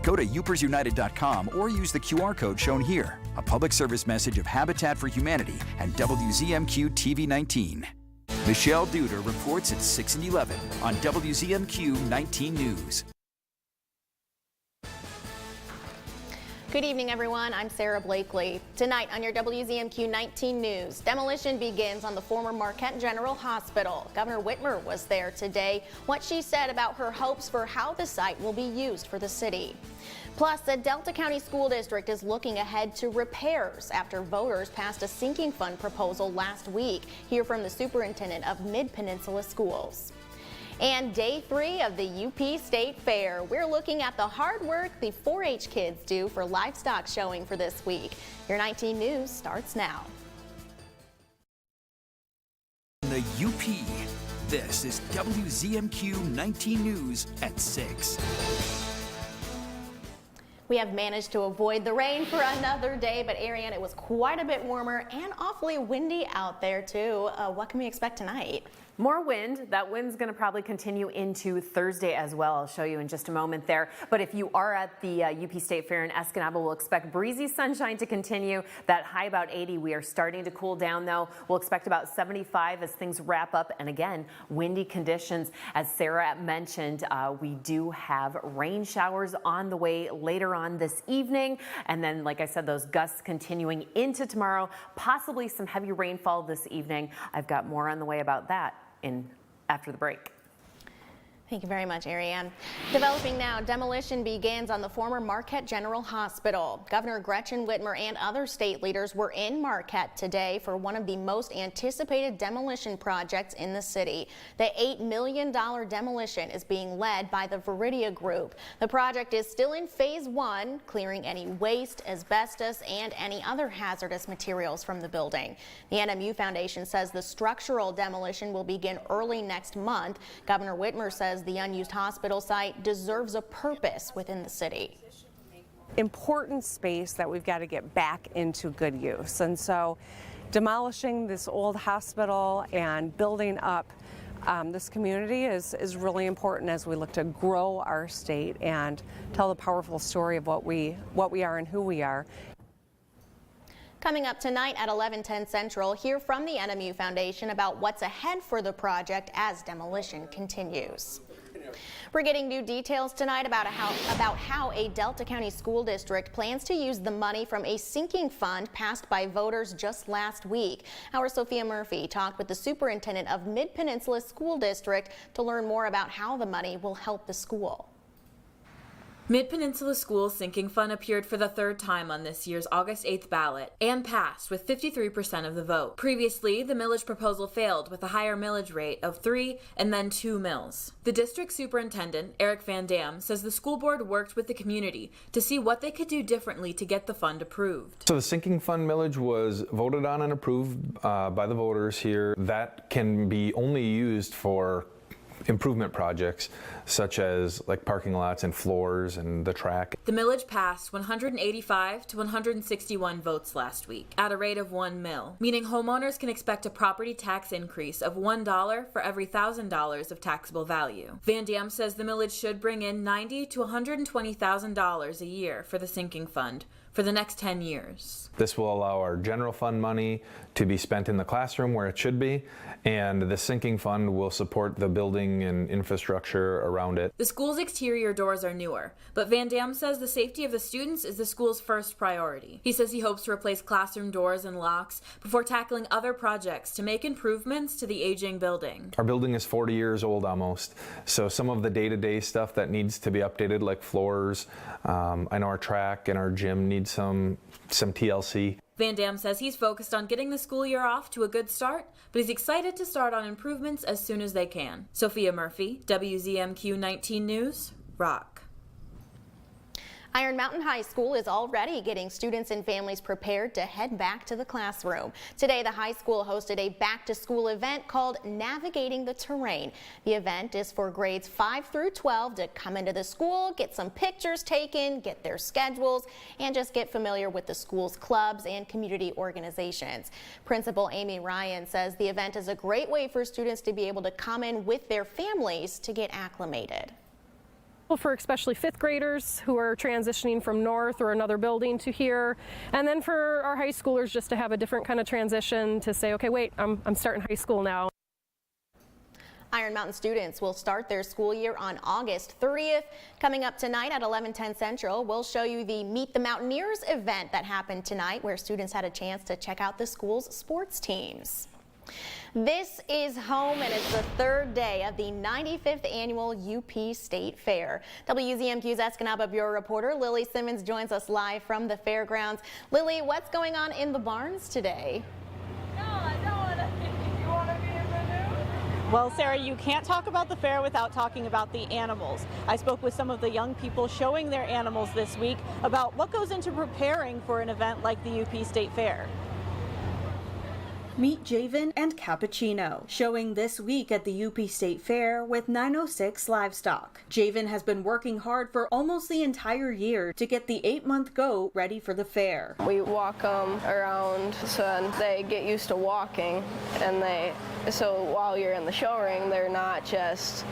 Go to upersunited.com or use the QR code shown here. A public service message of Habitat for Humanity and WZMQ TV 19. Michelle Duder reports at 6 and 11 on WZMQ 19 News. Good evening, everyone. I'm Sarah Blakely. Tonight on your WZMQ 19 News, demolition begins on the former Marquette General Hospital. Governor Whitmer was there today. What she said about her hopes for how the site will be used for the city. Plus, the Delta County School District is looking ahead to repairs after voters passed a sinking fund proposal last week. Hear from the superintendent of Mid-Peninsula Schools. And day 3 of the UP State Fair. We're looking at the hard work the 4-H kids do for livestock showing for this week. Your 19 News starts now. The UP. This is WZMQ 19 News at 6. We have managed to avoid the rain for another day, but Ariane, it was quite a bit warmer and awfully windy out there too. What can we expect tonight? More wind. That wind's going to probably continue into Thursday as well. I'll show you in just a moment there. But if you are at the UP State Fair in Escanaba, we'll expect breezy sunshine to continue. That high about 80. We are starting to cool down though. We'll expect about 75 as things wrap up. And again, windy conditions. As Sarah mentioned, we do have rain showers on the way later on this evening. And then, like I said, those gusts continuing into tomorrow, possibly some heavy rainfall this evening. I've got more on the way about that after the break. Thank you very much, Ariane. Developing now, demolition begins on the former Marquette General Hospital. Governor Gretchen Whitmer and other state leaders were in Marquette today for one of the most anticipated demolition projects in the city. The $8 million demolition is being led by the Viridia Group. The project is still in phase 1, clearing any waste, asbestos, and any other hazardous materials from the building. The NMU Foundation says the structural demolition will begin early next month. Governor Whitmer says the unused hospital site deserves a purpose within the city. Important space that we've got to get back into good use. And so demolishing this old hospital and building up this community is really important as we look to grow our state and tell the powerful story of what we are and who we are. Coming up tonight at 11:10 Central, hear from the NMU Foundation about what's ahead for the project as demolition continues. We're getting new details tonight about how a Delta County School District plans to use the money from a sinking fund passed by voters just last week. Our Sophia Murphy talked with the superintendent of Mid-Peninsula School District to learn more about how the money will help the school. Mid-Peninsula Schools Sinking Fund appeared for the third time on this year's August 8th ballot and passed with 53% of the vote. Previously, the millage proposal failed with a higher millage rate of 3 and then 2 mills. The district superintendent, Eric Van Dam, says the school board worked with the community to see what they could do differently to get the fund approved. So the sinking fund millage was voted on and approved by the voters here. That can be only used for improvement projects such as like parking lots and floors and the track. The millage passed 185 to 161 votes last week at a rate of 1 mil, meaning homeowners can expect a property tax increase of $1 for every $1,000 of taxable value. Van Dam says the millage should bring in $90,000 to $120,000 a year for the sinking fund for the next 10 years. This will allow our general fund money to be spent in the classroom where it should be, and the sinking fund will support the building and infrastructure around it. The school's exterior doors are newer, but Van Dam says the safety of the students is the school's first priority. He says he hopes to replace classroom doors and locks before tackling other projects to make improvements to the aging building. Our building is 40 years old almost, so some of the day-to-day stuff that needs to be updated, like floors, I know our track and our gym needs some TLC. Van Dam says he's focused on getting the school year off to a good start, but he's excited to start on improvements as soon as they can. Sophia Murphy, WZMQ 19 News, Rock. Iron Mountain High School is already getting students and families prepared to head back to the classroom. Today, the high school hosted a back-to-school event called Navigating the Terrain. The event is for grades 5 through 12 to come into the school, get some pictures taken, get their schedules, and just get familiar with the school's clubs and community organizations. Principal Amy Ryan says the event is a great way for students to be able to come in with their families to get acclimated. For especially 5th graders who are transitioning from North or another building to here, and then for our high schoolers just to have a different kind of transition to say, okay, wait, I'm starting high school now. Iron Mountain students will start their school year on August 30th. Coming up tonight at 11:10 Central, we'll show you the Meet the Mountaineers event that happened tonight, where students had a chance to check out the school's sports teams. This is home, and it's the 3rd day of the 95th annual UP State Fair. WZMQ's Escanaba Bureau reporter Lily Simmons joins us live from the fairgrounds. Lily, what's going on in the barns today? No, I don't want to. You want to be in the news? Well, Sarah, you can't talk about the fair without talking about the animals. I spoke with some of the young people showing their animals this week about what goes into preparing for an event like the UP State Fair. Meet Javen and Cappuccino, showing this week at the UP State Fair with 906 Livestock. Javen has been working hard for almost the entire year to get the 8-month goat ready for the fair. We walk them around so they get used to walking, and so while you're in the show ring, they're not just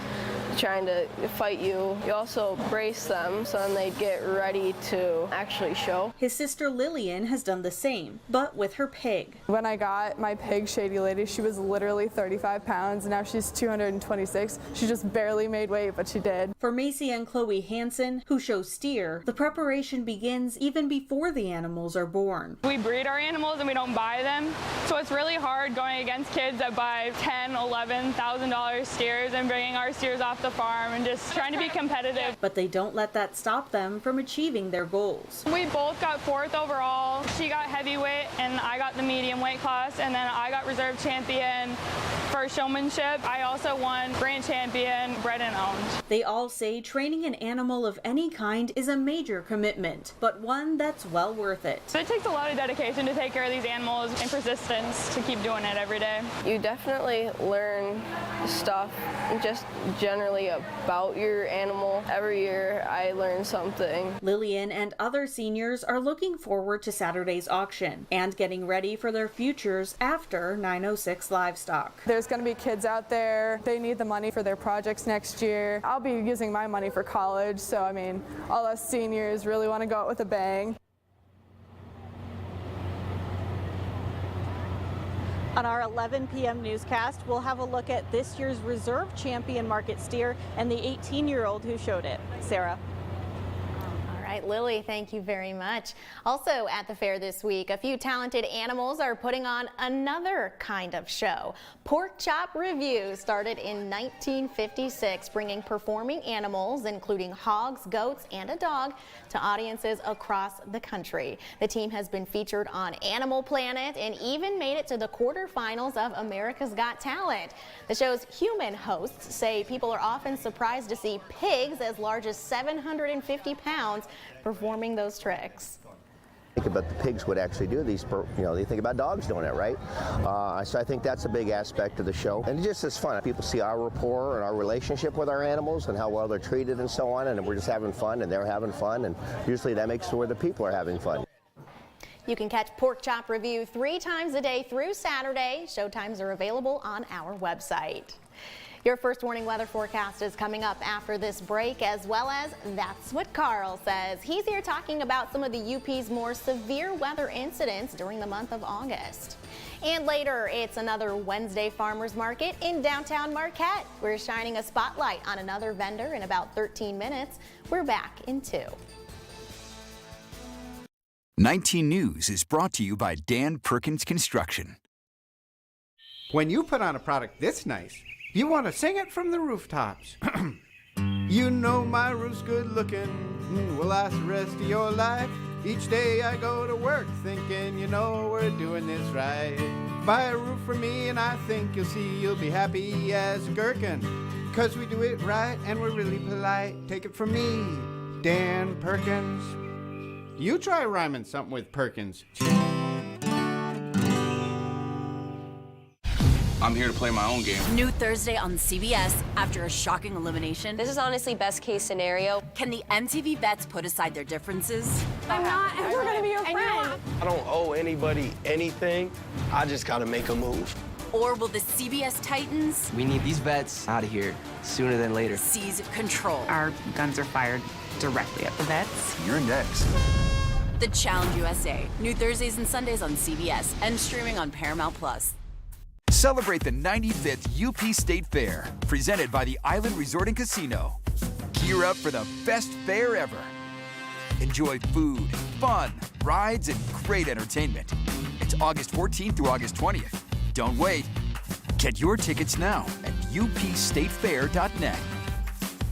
trying to fight you. You also brace them so then they get ready to actually show. His sister Lillian has done the same, but with her pig. When I got my pig, Shady Lady, she was literally 35 pounds, and now she's 226. She just barely made weight, but she did. For Macy and Chloe Hansen, who show steer, the preparation begins even before the animals are born. We breed our animals and we don't buy them, so it's really hard going against kids that buy $10,000, $11,000 steers and bringing our steers off the farm and just trying to be competitive. But they don't let that stop them from achieving their goals. We both got 4th overall. She got heavyweight and I got the medium weight class, and then I got reserve champion for showmanship. I also won grand champion bred and owned. They all say training an animal of any kind is a major commitment, but one that's well worth it. It takes a lot of dedication to take care of these animals and persistence to keep doing it every day. You definitely learn stuff just generally about your animal. Every year I learn something. Lillian and other seniors are looking forward to Saturday's auction and getting ready for their futures after 906 Livestock. There's going to be kids out there. They need the money for their projects next year. I'll be using my money for college, so I mean, all us seniors really want to go out with a bang. On our 11 p.m. newscast, we'll have a look at this year's reserve champion market steer and the 18-year-old who showed it. Sarah. All right, Lily, thank you very much. Also at the fair this week, a few talented animals are putting on another kind of show. Pork Chop Review started in 1956, bringing performing animals, including hogs, goats, and a dog, to audiences across the country. The team has been featured on Animal Planet and even made it to the quarterfinals of America's Got Talent. The show's human hosts say people are often surprised to see pigs as large as 750 pounds performing those tricks. Think about the pigs would actually do these, they think about dogs doing it, right? So I think that's a big aspect of the show. And it just is fun. People see our rapport and our relationship with our animals and how well they're treated and so on, and we're just having fun and they're having fun, and usually that makes sure the people are having fun. You can catch Pork Chop Review 3 times a day through Saturday. Showtimes are available on our website. Your first warning weather forecast is coming up after this break, as well as That's What Carl Says. He's here talking about some of the UP's more severe weather incidents during the month of August. And later, it's another Wednesday farmers market in downtown Marquette. We're shining a spotlight on another vendor in about 13 minutes. We're back in 2. 19 News is brought to you by Dan Perkins Construction. When you put on a product this nice, you want to sing it from the rooftops. You know my roof's good looking, will last the rest of your life. Each day I go to work thinking, we're doing this right. Buy a roof for me and I think you'll see you'll be happy as a gherkin. 'Cause we do it right and we're really polite. Take it from me, Dan Perkins. You try rhyming something with Perkins. I'm here to play my own game. New Thursday on CBS after a shocking elimination. This is honestly best case scenario. Can the MTV vets put aside their differences? I'm not ever gonna be your friend. I don't owe anybody anything. I just gotta make a move. Or will the CBS Titans We need these vets out of here sooner than later. seize control? Our guns are fired directly at the vets. You're next. The Challenge USA. New Thursdays and Sundays on CBS and streaming on Paramount+. Celebrate the 95th UP State Fair, presented by the Island Resort and Casino. Gear up for the best fair ever. Enjoy food, fun, rides, and great entertainment. It's August 14th through August 20th. Don't wait. Get your tickets now at upstatefair.net.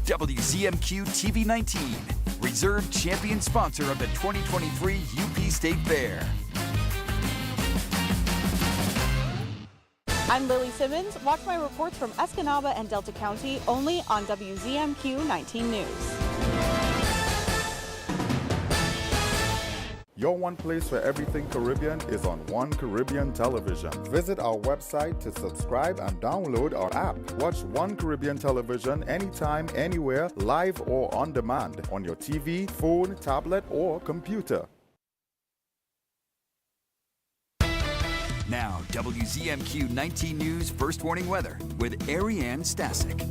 WZMQ TV 19, reserved champion sponsor of the 2023 UP State Fair. I'm Lily Simmons. Watch my reports from Escanaba and Delta County only on WZMQ 19 News. Your one place for everything Caribbean is on One Caribbean Television. Visit our website to subscribe and download our app. Watch One Caribbean Television anytime, anywhere, live or on demand, on your TV, phone, tablet, or computer. Now, WZMQ 19 News First Warning Weather with Ariane Stasic.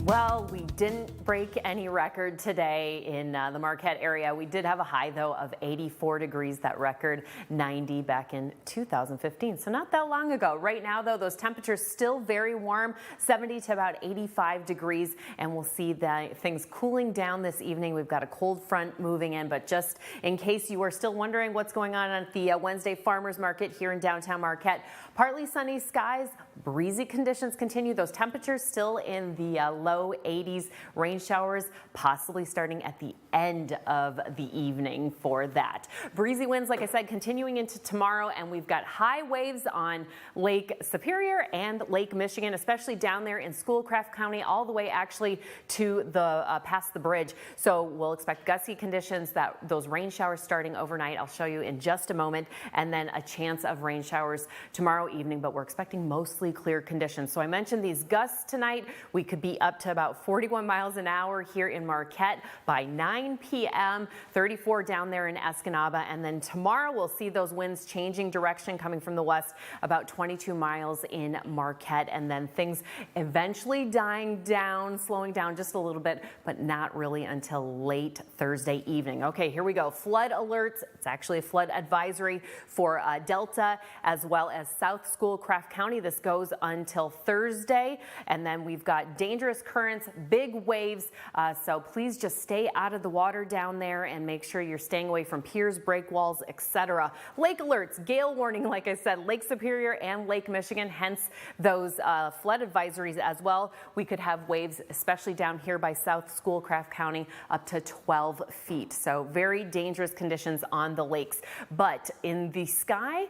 Well, we didn't break any record today in the Marquette area. We did have a high, though, of 84 degrees, that record 90 back in 2015, so not that long ago. Right now, though, those temperatures still very warm, 70 to about 85 degrees, and we'll see that things cooling down this evening. We've got a cold front moving in, but just in case you are still wondering what's going on at the Wednesday Farmers Market here in downtown Marquette, partly sunny skies, breezy conditions continue. Those temperatures still in the low 80s, rain showers possibly starting at the end of the evening for that. Breezy winds, like I said, continuing into tomorrow, and we've got high waves on Lake Superior and Lake Michigan, especially down there in Schoolcraft County, all the way actually to the past the bridge. So we'll expect gusty conditions, those rain showers starting overnight. I'll show you in just a moment, and then a chance of rain showers tomorrow evening, but we're expecting mostly clear conditions. So I mentioned these gusts tonight. We could be up to about 41 miles an hour here in Marquette by 9 p.m., 34 down there in Escanaba, and then tomorrow we'll see those winds changing direction coming from the west, about 22 miles in Marquette, and then things eventually dying down, slowing down just a little bit, but not really until late Thursday evening. Okay, here we go. Flood alerts. It's actually a flood advisory for Delta as well as South Schoolcraft County. This goes until Thursday, and then we've got dangerous currents, big waves, so please just stay out of the water down there and make sure you're staying away from piers, breakwalls, etc. Lake alerts, gale warning, like I said, Lake Superior and Lake Michigan, hence those flood advisories as well. We could have waves, especially down here by South Schoolcraft County, up to 12 feet. So very dangerous conditions on the lakes. But in the sky,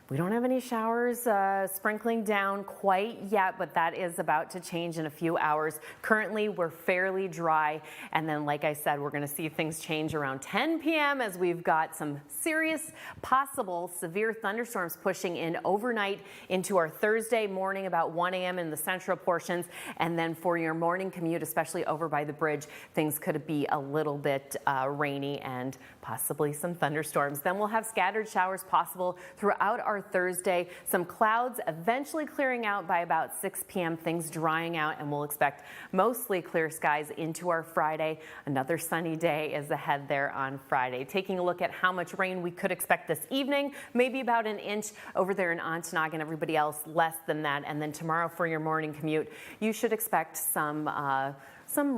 we don't have any showers sprinkling down quite yet, but that is about to change in a few hours. Currently, we're fairly dry, and then, like I said, we're going to see things change around 10 p.m. as we've got some serious, possible severe thunderstorms pushing in overnight into our Thursday morning, about 1 a.m. in the central portions, and then for your morning commute, especially over by the bridge, things could be a little bit rainy and possibly some thunderstorms. Then we'll have scattered showers possible throughout our Thursday. Some clouds eventually clearing out by about 6 p.m. Things drying out, and we'll expect mostly clear skies into our Friday. Another sunny day is ahead there on Friday. Taking a look at how much rain we could expect this evening, maybe about an inch over there in Ontonagon, everybody else less than that. And then tomorrow for your morning commute, you should expect some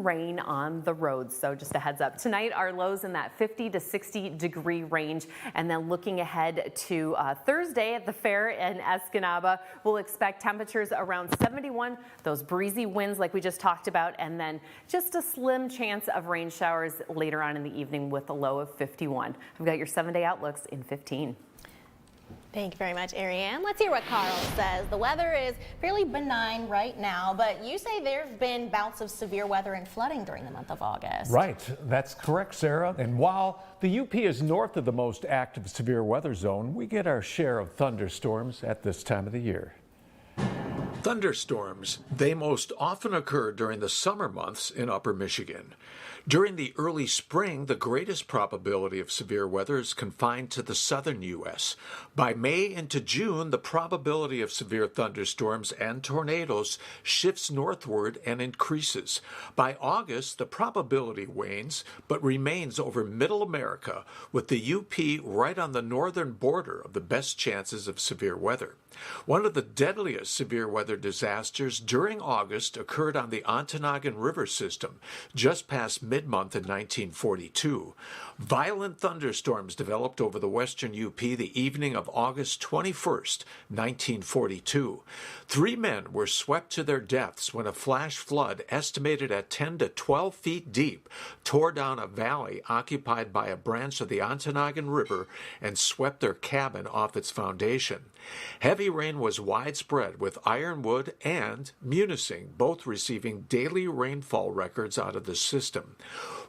rain on the roads, so just a heads up. Tonight, our lows in that 50 to 60 degree range, and then looking ahead to Thursday at the fair in Escanaba, we'll expect temperatures around 71, those breezy winds like we just talked about, and then just a slim chance of rain showers later on in the evening with a low of 51. I've got your 7-day outlooks in 15. Thank you very much, Ariane. Let's hear what Carl says. The weather is fairly benign right now, but you say there have been bouts of severe weather and flooding during the month of August. Right, that's correct, Sarah. And while the UP is north of the most active severe weather zone, we get our share of thunderstorms at this time of the year. Thunderstorms, they most often occur during the summer months in Upper Michigan. During the early spring, the greatest probability of severe weather is confined to the southern U.S. By May into June, the probability of severe thunderstorms and tornadoes shifts northward and increases. By August, the probability wanes, but remains over Middle America, with the UP right on the northern border of the best chances of severe weather. One of the deadliest severe weather disasters during August occurred on the Ontonagon River system, just past mid-month in 1942. Violent thunderstorms developed over the western UP the evening of August 21st, 1942. 3 men were swept to their deaths when a flash flood estimated at 10 to 12 feet deep tore down a valley occupied by a branch of the Ontonagon River and swept their cabin off its foundation. Heavy rain was widespread, with Ironwood and Munising both receiving daily rainfall records out of the system.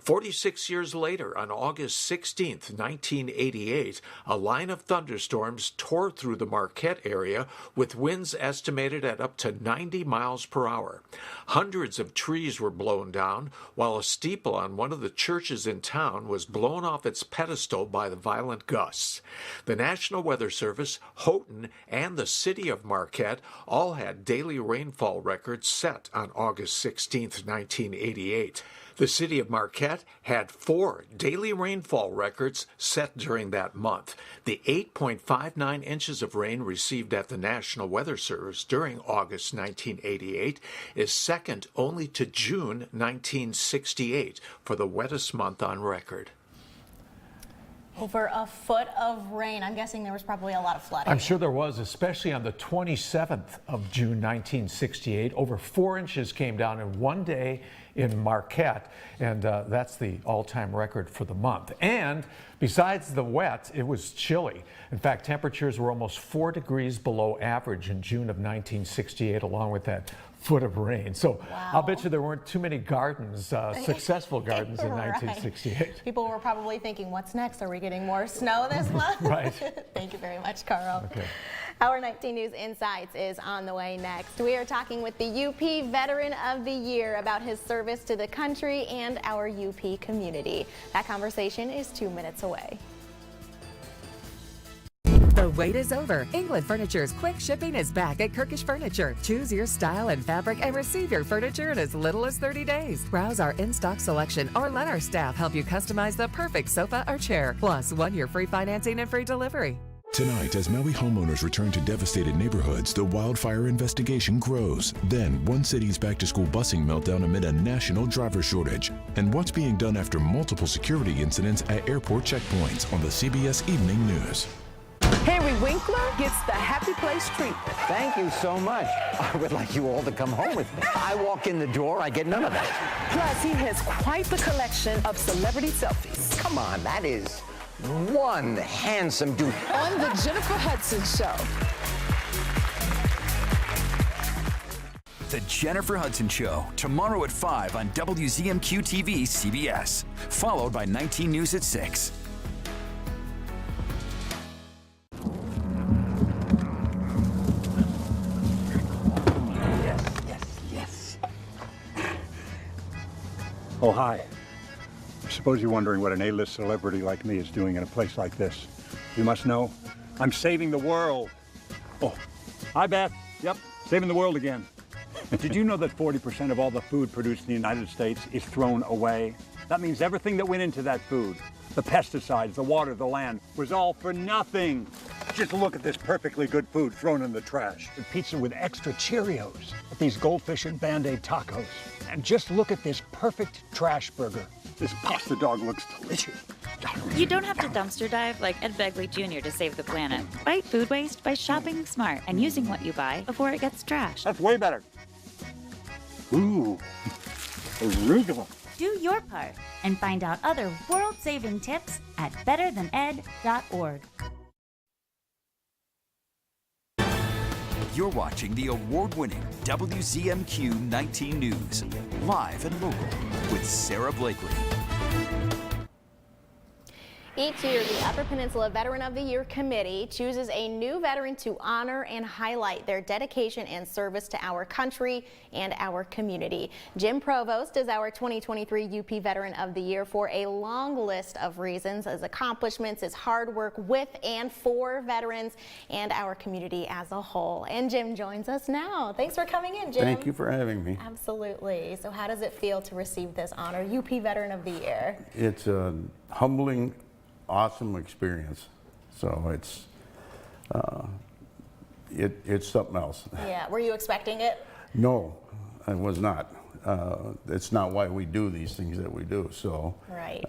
46 years later, on August 16, 1988, a line of thunderstorms tore through the Marquette area with winds estimated at up to 90 miles per hour. Hundreds of trees were blown down, while a steeple on one of the churches in town was blown off its pedestal by the violent gusts. The National Weather Service, Houghton, and the city of Marquette all had daily rainfall records set on August 16, 1988. The city of Marquette had 4 daily rainfall records set during that month. The 8.59 inches of rain received at the National Weather Service during August 1988 is second only to June 1968 for the wettest month on record. Over a foot of rain. I'm guessing there was probably a lot of flooding. I'm sure there was, especially on the 27th of June 1968. Over 4 inches came down in one day in Marquette, and that's the all-time record for the month. And besides the wet, it was chilly. In fact, temperatures were almost 4 degrees below average in June of 1968, along with that foot of rain. So wow. I'll bet you there weren't too many gardens, successful gardens in 1968. People were probably thinking, what's next? Are we getting more snow this month? Right. Thank you very much, Carl. Okay. Our 19 News Insights is on the way next. We are talking with the UP Veteran of the Year about his service to the country and our UP community. That conversation is 2 minutes away. The wait is over. England Furniture's quick shipping is back at Kirkish Furniture. Choose your style and fabric and receive your furniture in as little as 30 days. Browse our in-stock selection or let our staff help you customize the perfect sofa or chair. Plus, 1 year free financing and free delivery. Tonight, as Maui homeowners return to devastated neighborhoods, the wildfire investigation grows. Then, one city's back-to-school busing meltdown amid a national driver shortage. And what's being done after multiple security incidents at airport checkpoints on the CBS Evening News. Henry Winkler gets the Happy Place treatment. Thank you so much. I would like you all to come home with me. I walk in the door, I get none of that. Plus, he has quite the collection of celebrity selfies. Come on, that is one handsome dude. On the Jennifer Hudson Show. The Jennifer Hudson Show, tomorrow at 5 on WZMQ TV CBS, followed by 19 News at 6. Oh, hi. I suppose you're wondering what an A-list celebrity like me is doing in a place like this. You must know, I'm saving the world. Oh, hi, Beth. Yep, saving the world again. Did you know that 40% of all the food produced in the United States is thrown away? That means everything that went into that food, the pesticides, the water, the land, was all for nothing. Just look at this perfectly good food thrown in the trash. The pizza with extra Cheerios, these goldfish and Band-Aid tacos. And just look at this perfect trash burger. This pasta dog looks delicious. You don't have to dumpster dive like Ed Begley Jr. to save the planet. Fight food waste by shopping smart and using what you buy before it gets trashed. That's way better. Ooh, arugula. Do your part and find out other world-saving tips at betterthaned.org. You're watching the award-winning WZMQ 19 News, live and local with Sarah Blakely. Each year, the Upper Peninsula Veteran of the Year Committee chooses a new veteran to honor and highlight their dedication and service to our country and our community. Jim Provost is our 2023 UP Veteran of the Year for a long list of reasons, his accomplishments, his hard work with and for veterans and our community as a whole. And Jim joins us now. Thanks for coming in, Jim. Thank you for having me. Absolutely. So how does it feel to receive this honor, UP Veteran of the Year? It's a humbling, awesome experience. So it's something else. Yeah. Were you expecting it? No, I was not. It's not why we do these things that we do. So, right.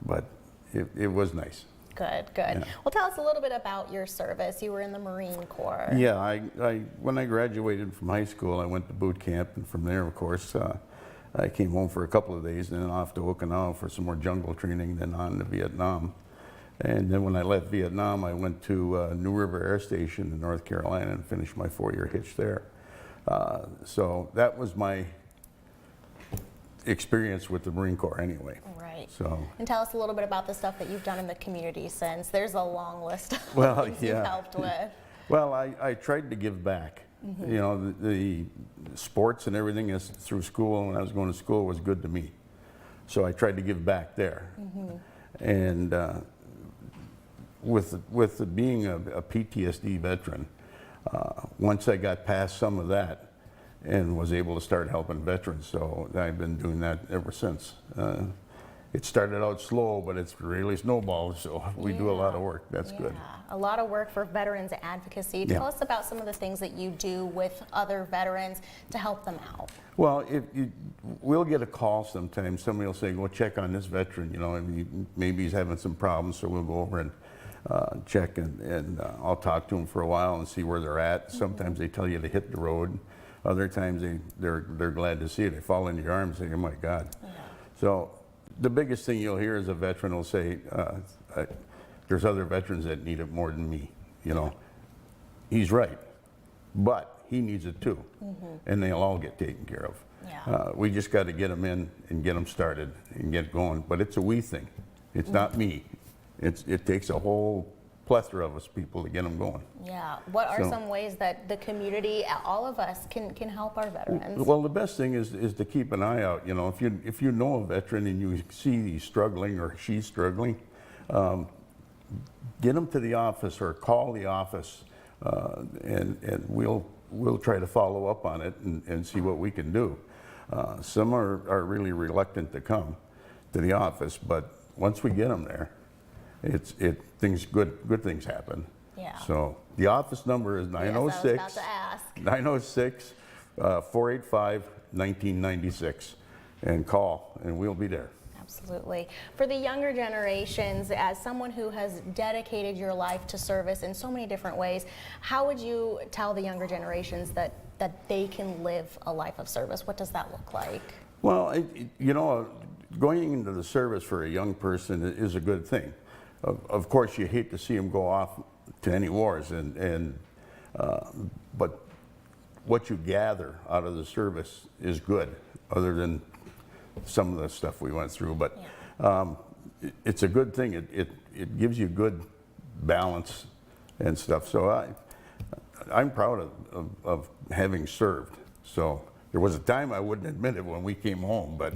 But it was nice. Good, good. Yeah. Well, tell us a little bit about your service. You were in the Marine Corps. Yeah, when I graduated from high school, I went to boot camp, and from there, of course, I came home for a couple of days, and then off to Okinawa for some more jungle training, then on to Vietnam. And then when I left Vietnam, I went to New River Air Station in North Carolina and finished my 4-year hitch there. So that was my experience with the Marine Corps anyway. Right. So. And tell us a little bit about the stuff that you've done in the community since. There's a long list of things you've helped with. Well, I tried to give back. Mm-hmm. You know, the sports and everything is through school, when I was going to school, was good to me. So I tried to give back there. Mm-hmm. And with being a PTSD veteran, once I got past some of that and was able to start helping veterans, so I've been doing that ever since. It started out slow, but it's really snowballed, so we do a lot of work. That's good. A lot of work for veterans advocacy. Tell us about some of the things that you do with other veterans to help them out. Well, we'll get a call sometimes. Somebody will say, go check on this veteran, you know, maybe he's having some problems, so we'll go over and check, and I'll talk to them for a while and see where they're at. Mm-hmm. Sometimes they tell you to hit the road. Other times they're glad to see it. They fall into your arms and say, oh my God. Yeah. So the biggest thing you'll hear is a veteran will say, there's other veterans that need it more than me. You know, he's right, but he needs it too. Mm-hmm. And they'll all get taken care of. Yeah. We just got to get them in and get them started and get going. But it's a we thing. It's not me. It takes a whole plethora of us people to get them going. Yeah. What are some ways that the community, all of us, can help our veterans? Well, the best thing is to keep an eye out. You know, if you know a veteran and you see he's struggling or she's struggling, get them to the office or call the office, and we'll try to follow up on it and see what we can do. Some are really reluctant to come to the office, but once we get them there, good things happen. Yeah. So the office number is 906-485-1996, and call, and we'll be there. Absolutely. For the younger generations, as someone who has dedicated your life to service in so many different ways, how would you tell the younger generations that they can live a life of service? What does that look like? Well, you know, going into the service for a young person is a good thing. Of course, you hate to see them go off to any wars, but what you gather out of the service is good, other than some of the stuff we went through. But it's a good thing. It gives you good balance and stuff. So I'm proud of having served. So there was a time I wouldn't admit it when we came home, but.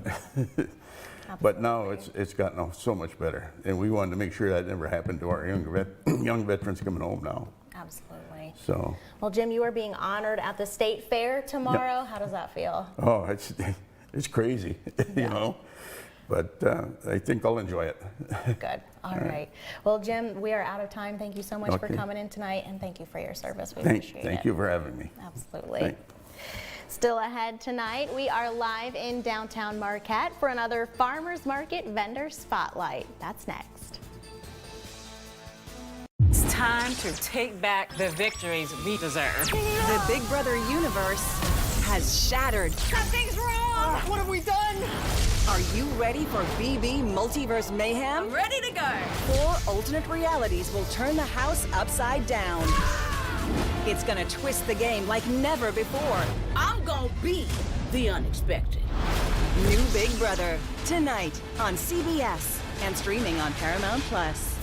But now it's gotten so much better, and we wanted to make sure that never happened to our young veterans coming home now. Absolutely. So. Well, Jim, you are being honored at the State Fair tomorrow. Yep. How does that feel? Oh, it's crazy, you know, but I think I'll enjoy it. Good. All right. Well, Jim, we are out of time. Thank you so much for coming in tonight, and thank you for your service. We appreciate it. Thank you for having me. Absolutely. Still ahead tonight, we are live in downtown Marquette for another Farmers Market Vendor Spotlight. That's next. It's time to take back the victories we deserve. The Big Brother universe has shattered. Something's wrong! What have we done? Are you ready for BB Multiverse Mayhem? I'm ready to go! 4 alternate realities will turn the house upside down. It's gonna twist the game like never before. I'm gonna be the unexpected. New Big Brother, tonight on CBS. and streaming on Paramount Plus.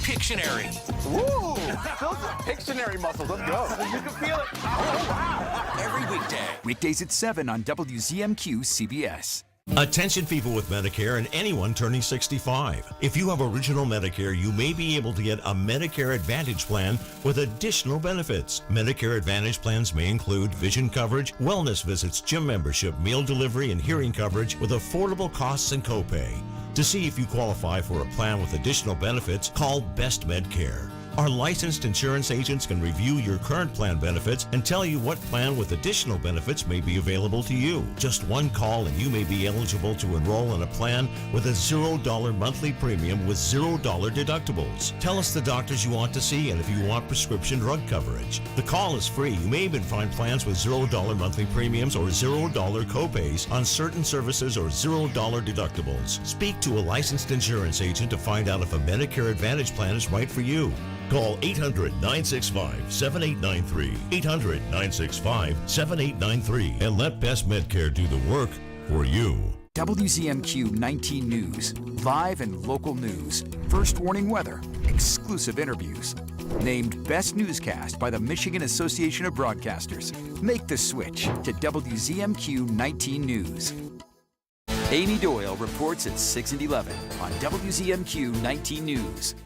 Pictionary. Woo! Those are Pictionary muscles. Let's go. You can feel it. Oh, wow. Every weekday. Weekdays at 7 on WZMQ CBS. Attention people with Medicare and anyone turning 65. If you have original Medicare, you may be able to get a Medicare Advantage plan with additional benefits. Medicare Advantage plans may include vision coverage, wellness visits, gym membership, meal delivery, and hearing coverage with affordable costs and copay. To see if you qualify for a plan with additional benefits, call Best Medcare. Our licensed insurance agents can review your current plan benefits and tell you what plan with additional benefits may be available to you. Just one call and you may be eligible to enroll in a plan with a $0 monthly premium with $0 deductibles. Tell us the doctors you want to see and if you want prescription drug coverage. The call is free. You may even find plans with $0 monthly premiums or $0 copays on certain services or $0 deductibles. Speak to a licensed insurance agent to find out if a Medicare Advantage plan is right for you. Call 800-965-7893, 800-965-7893, and let Best Medcare do the work for you. WZMQ 19 News, live and local news, first warning weather, exclusive interviews. Named Best Newscast by the Michigan Association of Broadcasters. Make the switch to WZMQ 19 News. Amy Doyle reports at 6 and 11 on WZMQ 19 News.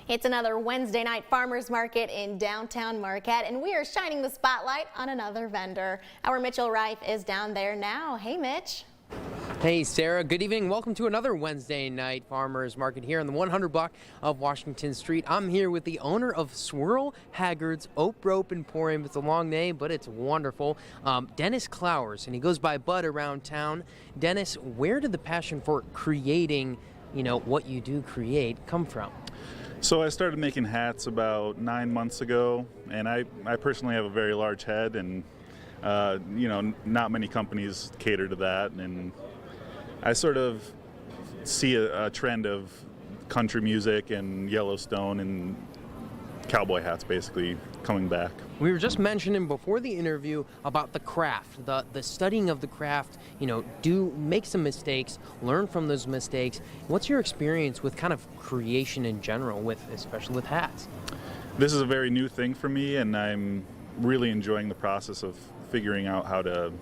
It's another Wednesday night farmers market in downtown Marquette, and we are shining the spotlight on another vendor. Our Mitchell Reif is down there now. Hey, Mitch. Hey, Sarah. Good evening. Welcome to another Wednesday night farmers market here on the 100 block of Washington Street. I'm here with the owner of Swirl Haggard's Oak Rope Emporium. It's a long name, but it's wonderful. Dennis Clowers, and he goes by Bud around town. Dennis, where did the passion for creating, what you do create come from? So I started making hats about 9 months ago, and I personally have a very large head, and not many companies cater to that, and I sort of see a trend of country music and Yellowstone and cowboy hats basically coming back. We were just mentioning before the interview about the craft, the studying of the craft, do make some mistakes, learn from those mistakes. What's your experience with kind of creation in general, especially with hats? This is a very new thing for me, and I'm really enjoying the process of figuring out how to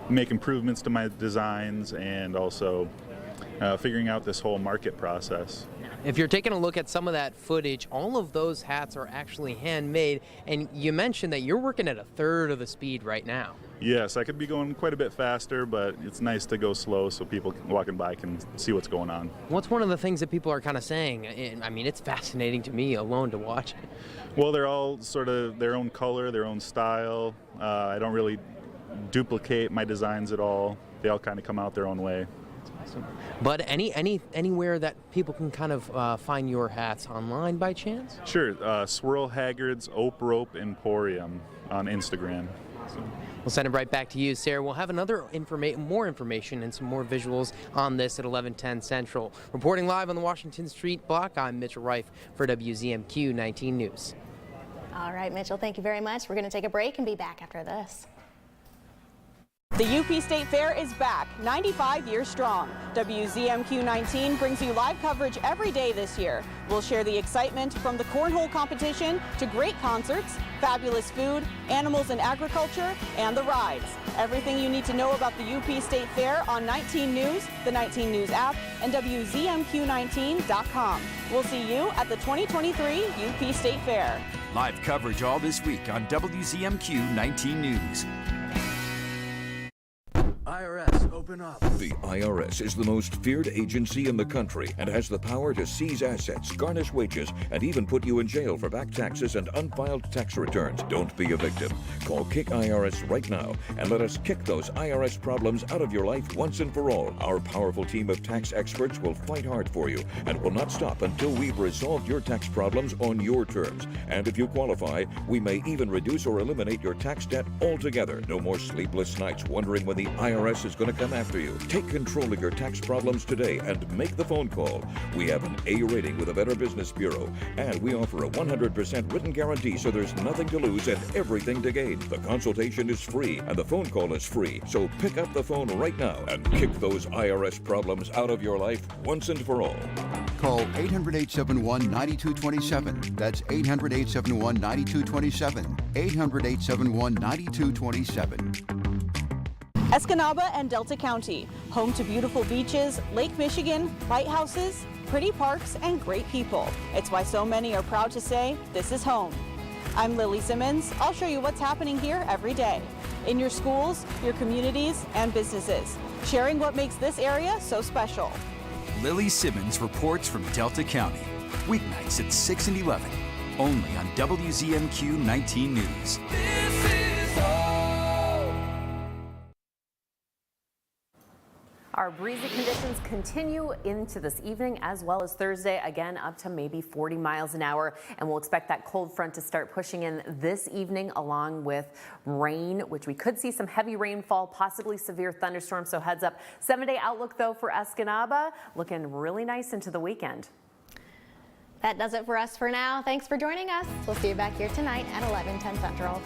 make improvements to my designs and also figuring out this whole market process. If you're taking a look at some of that footage, all of those hats are actually handmade, and you mentioned that you're working at a third of the speed right now. Yes, I could be going quite a bit faster, but it's nice to go slow so people walking by can see what's going on. What's one of the things that people are kind of saying? I mean, it's fascinating to me alone to watch. Well, they're all sort of their own color, their own style. I don't really duplicate my designs at all. They all kind of come out their own way. Awesome. But anywhere that people can kind of find your hats online by chance? Sure. Swirl Haggard's Oak Rope Emporium on Instagram. Awesome. We'll send it right back to you, Sarah. We'll have more information and some more visuals on this at 11:10 Central. Reporting live on the Washington Street block, I'm Mitchell Reif for WZMQ 19 News. All right, Mitchell, thank you very much. We're going to take a break and be back after this. The UP State Fair is back, 95 years strong. WZMQ 19 brings you live coverage every day this year. We'll share the excitement from the cornhole competition to great concerts, fabulous food, animals and agriculture, and the rides. Everything you need to know about the UP State Fair on 19 News, the 19 News app, and WZMQ19.com. We'll see you at the 2023 UP State Fair. Live coverage all this week on WZMQ 19 News. IRS, open up. The IRS is the most feared agency in the country and has the power to seize assets, garnish wages, and even put you in jail for back taxes and unfiled tax returns. Don't be a victim. Call Kick IRS right now and let us kick those IRS problems out of your life once and for all. Our powerful team of tax experts will fight hard for you and will not stop until we've resolved your tax problems on your terms. And if you qualify, we may even reduce or eliminate your tax debt altogether. No more sleepless nights wondering when the IRS IRS is going to come after you. Take control of your tax problems today and make the phone call. We have an A rating with the Better Business Bureau, and we offer a 100% written guarantee, so there's nothing to lose and everything to gain. The consultation is free and the phone call is free. So pick up the phone right now and kick those IRS problems out of your life once and for all. Call 800-871-9227. That's 800-871-9227. 800-871-9227. Escanaba and Delta County, home to beautiful beaches, Lake Michigan, lighthouses, pretty parks, and great people. It's why so many are proud to say, this is home. I'm Lily Simmons. I'll show you what's happening here every day. In your schools, your communities, and businesses. Sharing what makes this area so special. Lily Simmons reports from Delta County. Weeknights at 6 and 11. Only on WZMQ 19 News. Our breezy conditions continue into this evening as well as Thursday, again up to maybe 40 miles an hour. And we'll expect that cold front to start pushing in this evening along with rain, which we could see some heavy rainfall, possibly severe thunderstorms. So heads up. 7-day outlook, though, for Escanaba, looking really nice into the weekend. That does it for us for now. Thanks for joining us. We'll see you back here tonight at 11:10 Central.